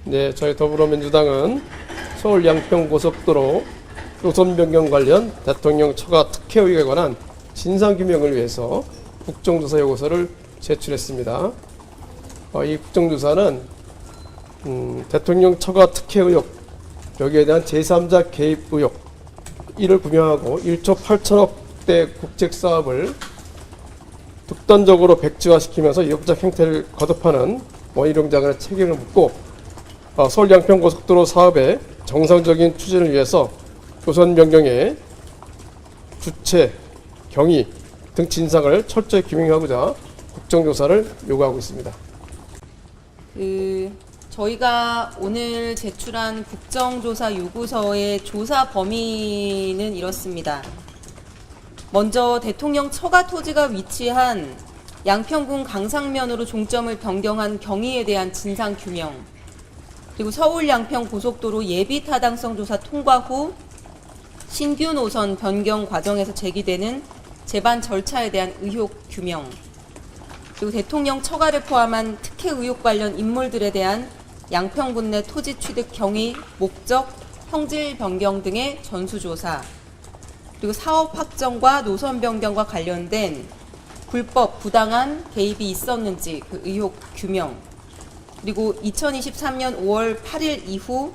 네, 저희 더불어민주당은 서울 양평고속도로 노선 변경 관련 대통령 처가 특혜 의혹에 관한 진상규명을 위해서 국정조사 요구서를 제출했습니다. 이 국정조사는 대통령 처가 특혜 의혹, 여기에 대한 제3자 개입 의혹, 이를 규명하고 1조 8천억대 국책사업을 독단적으로 백지화시키면서 의혹적 행태를 거듭하는 원희룡 장관의 책임을 묻고 서울 양평고속도로 사업의 정상적인 추진을 위해서 노선 변경의 주체, 경위 등 진상을 철저히 규명하고자 국정조사를 요구하고 있습니다. 저희가 오늘 제출한 국정조사 요구서의 조사 범위는 이렇습니다. 먼저 대통령 처가 토지가 위치한 양평군 강상면으로 종점을 변경한 경위에 대한 진상규명, 그리고 서울 양평 고속도로 예비 타당성 조사 통과 후 신규 노선 변경 과정에서 제기되는 제반 절차에 대한 의혹 규명, 그리고 대통령 처가를 포함한 특혜 의혹 관련 인물들에 대한 양평군 내 토지 취득 경위, 목적, 형질 변경 등의 전수조사, 그리고 사업 확정과 노선 변경과 관련된 불법, 부당한 개입이 있었는지 그 의혹 규명, 그리고 2023년 5월 8일 이후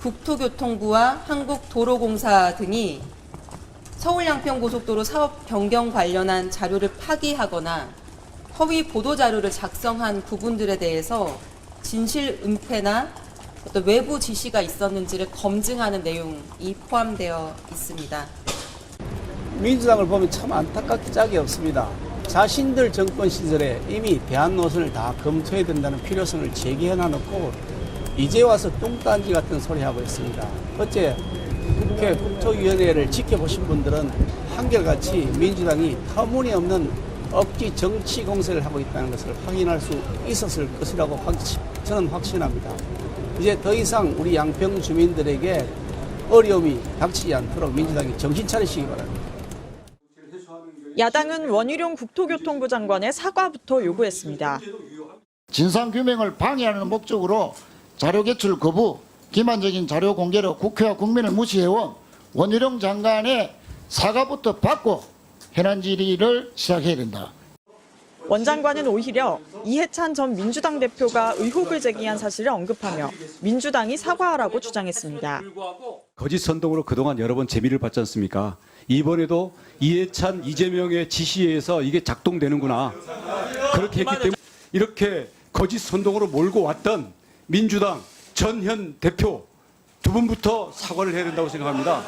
국토교통부와 한국도로공사 등이 서울 양평고속도로 사업 변경 관련한 자료를 파기하거나 허위 보도자료를 작성한 부분들에 대해서 진실 은폐나 어떤 외부 지시가 있었는지를 검증하는 내용이 포함되어 있습니다. 민주당을 보면 참 안타깝게 짝이 없습니다. 자신들 정권 시절에 이미 대안 노선을 다 검토해야 된다는 필요성을 제기해놔놓고 이제 와서 뚱딴지 같은 소리 하고 있습니다. 어째 국회 국토위원회를 지켜보신 분들은 한결같이 민주당이 터무니없는 억지 정치 공세를 하고 있다는 것을 확인할 수 있었을 것이라고 저는 확신합니다. 이제 더 이상 우리 양평 주민들에게 어려움이 닥치지 않도록 민주당이 정신 차리시기 바랍니다. 야당은 원희룡 국토교통부 장관의 사과부터 요구했습니다. 진상규명을 방해하는 목적으로 자료 개출 거부, 기만적인 자료 공개로 국회와 국민을 무시해온 원희룡 장관의 사과부터 받고 현안 질의를 시작해야 된다. 원 장관은 오히려 이해찬 전 민주당 대표가 의혹을 제기한 사실을 언급하며 민주당이 사과하라고 주장했습니다. 거짓 선동으로 그동안 여러 번 재미를 봤지 않습니까? 이번에도 이해찬, 이재명의 지시에 의해서 이게 작동되는구나. 그렇게 했기 때문에 이렇게 거짓 선동으로 몰고 왔던 민주당 전현 대표 두 분부터 사과를 해야 된다고 생각합니다.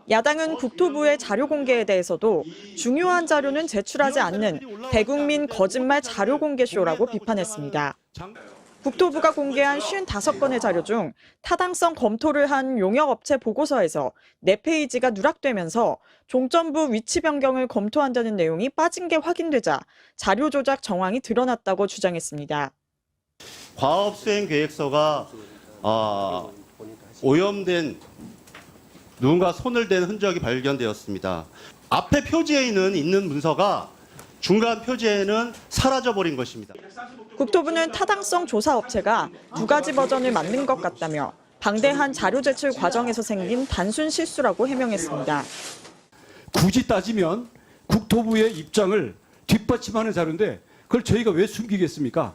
야당은 국토부의 자료 공개에 대해서도 중요한 자료는 제출하지 않는 대국민 거짓말 자료 공개쇼라고 비판했습니다. 국토부가 공개한 55건의 자료 중 타당성 검토를 한 용역업체 보고서에서 4페이지가 누락되면서 종점부 위치 변경을 검토한다는 내용이 빠진 게 확인되자 자료 조작 정황이 드러났다고 주장했습니다. 과업 수행 계획서가 오염된 누군가 손을 댄 흔적이 발견되었습니다. 앞에 표지에는 있는 문서가 중간 표지에는 사라져버린 것입니다. 국토부는 타당성 조사 업체가 2가지 버전을 만든 것 같다며 방대한 자료 제출 과정에서 생긴 단순 실수라고 해명했습니다. 굳이 따지면 국토부의 입장을 뒷받침하는 자료인데 그걸 저희가 왜 숨기겠습니까?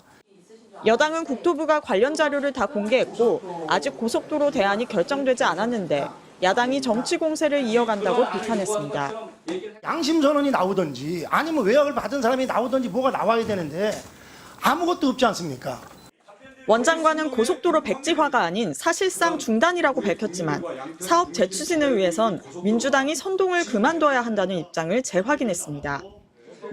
여당은 국토부가 관련 자료를 다 공개했고 아직 고속도로 대안이 결정되지 않았는데 야당이 정치 공세를 이어간다고 비판했습니다. 양심 선언이 나오든지 아니면 외압을 받은 사람이 나오든지 뭐가 나와야 되는데 아무것도 없지 않습니까? 원 장관은 고속도로 백지화가 아닌 사실상 중단이라고 밝혔지만 사업 재추진을 위해선 민주당이 선동을 그만둬야 한다는 입장을 재확인했습니다.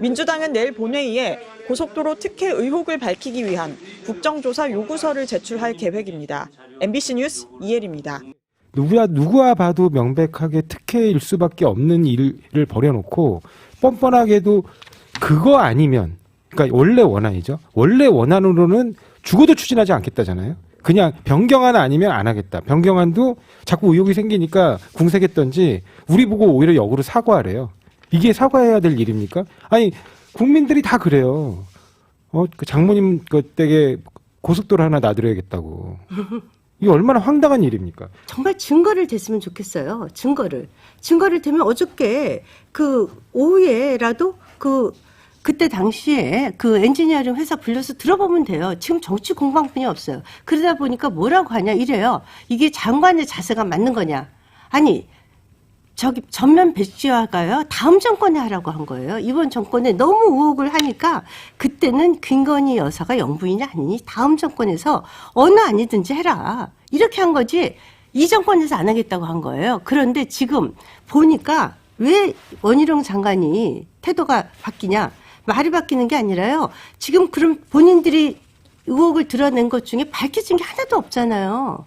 민주당은 내일 본회의에 고속도로 특혜 의혹을 밝히기 위한 국정조사 요구서를 제출할 계획입니다. MBC 뉴스 이혜리입니다. 누구와 봐도 명백하게 특혜일 수밖에 없는 일을 벌여놓고 뻔뻔하게도 그거 아니면, 그러니까 원래 원안이죠. 원래 원안으로는 죽어도 추진하지 않겠다잖아요. 그냥 변경안 아니면 안 하겠다. 변경안도 자꾸 의혹이 생기니까 궁색했던지 우리 보고 오히려 역으로 사과하래요. 이게 사과해야 될 일입니까? 아니 국민들이 다 그래요. 그 장모님 그 댁에 고속도로 하나 놔드려야겠다고. 이게 얼마나 황당한 일입니까? 정말 증거를 댔으면 좋겠어요. 증거를 대면 어저께 그 오후에라도 그때 당시에 그 엔지니어링 회사 불러서 들어보면 돼요. 지금 정치 공방뿐이 없어요. 그러다 보니까 뭐라고 하냐 이래요. 이게 장관의 자세가 맞는 거냐. 아니 저기 전면 배치화가요. 다음 정권에 하라고 한 거예요. 이번 정권에 너무 의혹을 하니까 그때는 김건희 여사가 영부인이 아니니 다음 정권에서 어느 아니든지 해라. 이렇게 한 거지 이 정권에서 안 하겠다고 한 거예요. 그런데 지금 보니까 왜 원희룡 장관이 태도가 바뀌냐. 말이 바뀌는 게 아니라요. 지금 그럼 본인들이 의혹을 드러낸 것 중에 밝혀진 게 하나도 없잖아요.